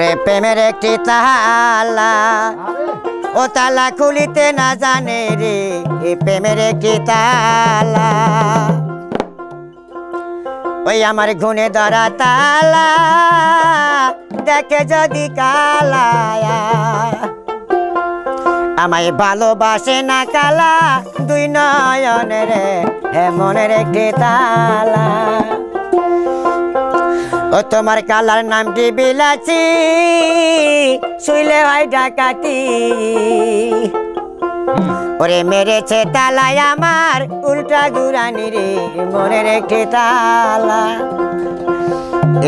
ওরে প্রেমের একটি তালা, ও তালা খুলিতে না জানে রে, এই প্রেমের একটি তালা। ওই আমার গুনে ধরা তালা, দেখে যদি কালায়া, আমায় ভালোবাসে না কালা, দুই নয়নের মনের একটি তালা। ও তোমার কালার নামটি বিলাসী, শুইলে হয় ডাকাতি। ওরে মেরেছে তালায় আমার উল্টা গুরানি রে, মনের একটি তালা।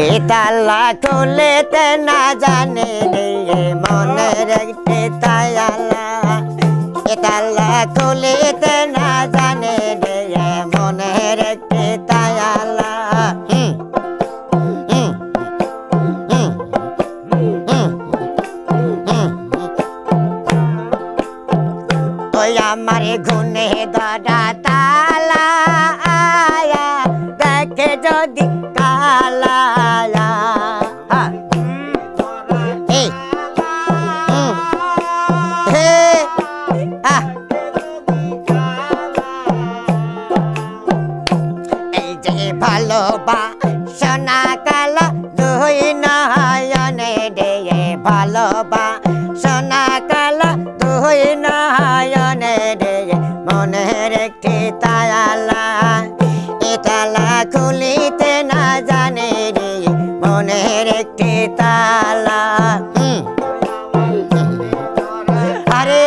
এই তালা খুলেতে না জানে রে, মনের একটি তালা। এ তালা খুলেতে না জানে রে, মনের একটি তালা। ওই আমার গুনে ধরা তালা, দেখে যদি কালায়া। এই যে ভালোবাসনা কালা, দুই নয়নে রে, ভালোবাসনা কালা, দুই নয়নে রে, মনের একটি তালা। এ তালা খুলিতে না জানে রে, মনের একটি তালা। আরে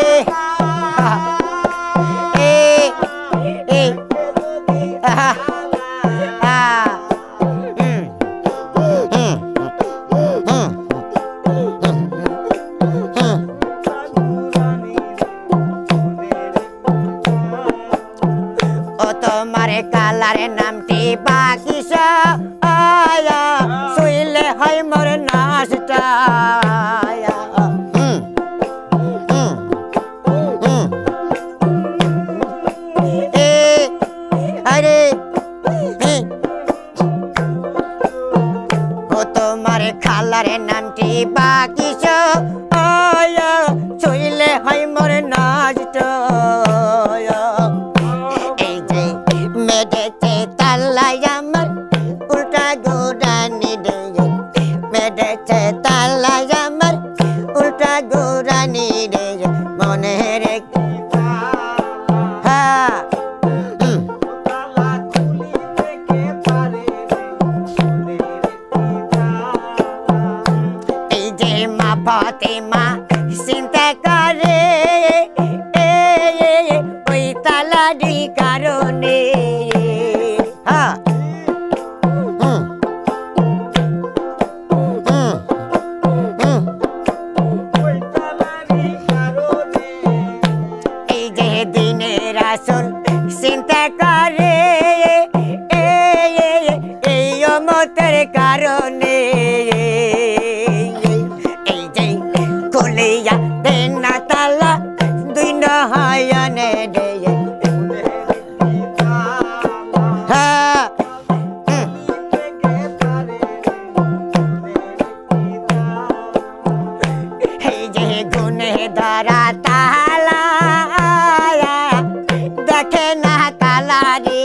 তোমার কালারের নামটি বাকিস, শুইলে হয় মোর নাশটা। আরে ও তোমার কালারের নামটি বাকিস, শুইলে হয় মোর নাশটা। মেরেছে তালাই আমার উল্টা গুরানি রে, মেরেছে তালাই আমার উল্টা গুরানি রে, মনের এই যে মা ফাতেমা চিন্তা করে, ওই তালারি কারণে। এই যে দিনের আসল চিন্তা করে, এই অমতের কারণে। এই যে খুলিয়া দেন না তালা, দুই নয়নে রে। এই যে গুনে ধরা তালা, দেখে না কালারি।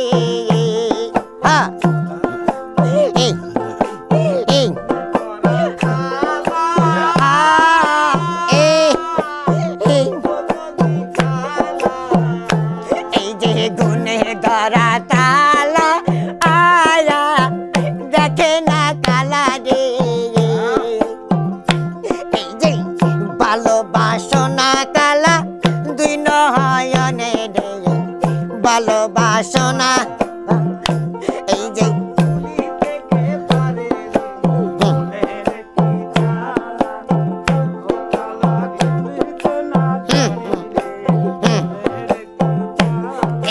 এই যে গুনে ধরা তালা, দেখে না কালারি। এই যে ভালোবাসনা কালা, দুই নয়নে রে, ভালোবাসনা। এই যে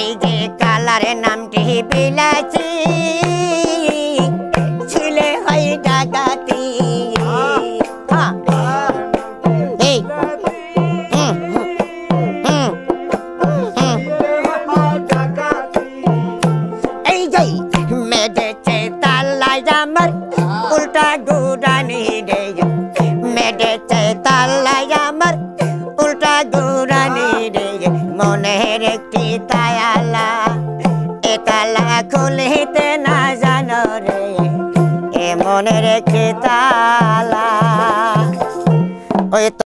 এই যে কালারের নামটি বিলাসী, ছিলে হয় ডাকাতি। এই যে মেরেছে তালাই আমার উল্টা গুরানি রে, কেটেছে তালাই আমার উল্টা ঘুরানি রে মনের একটি তালা এ তালা খুলিতে না জানো রে এ মনের একটি তালা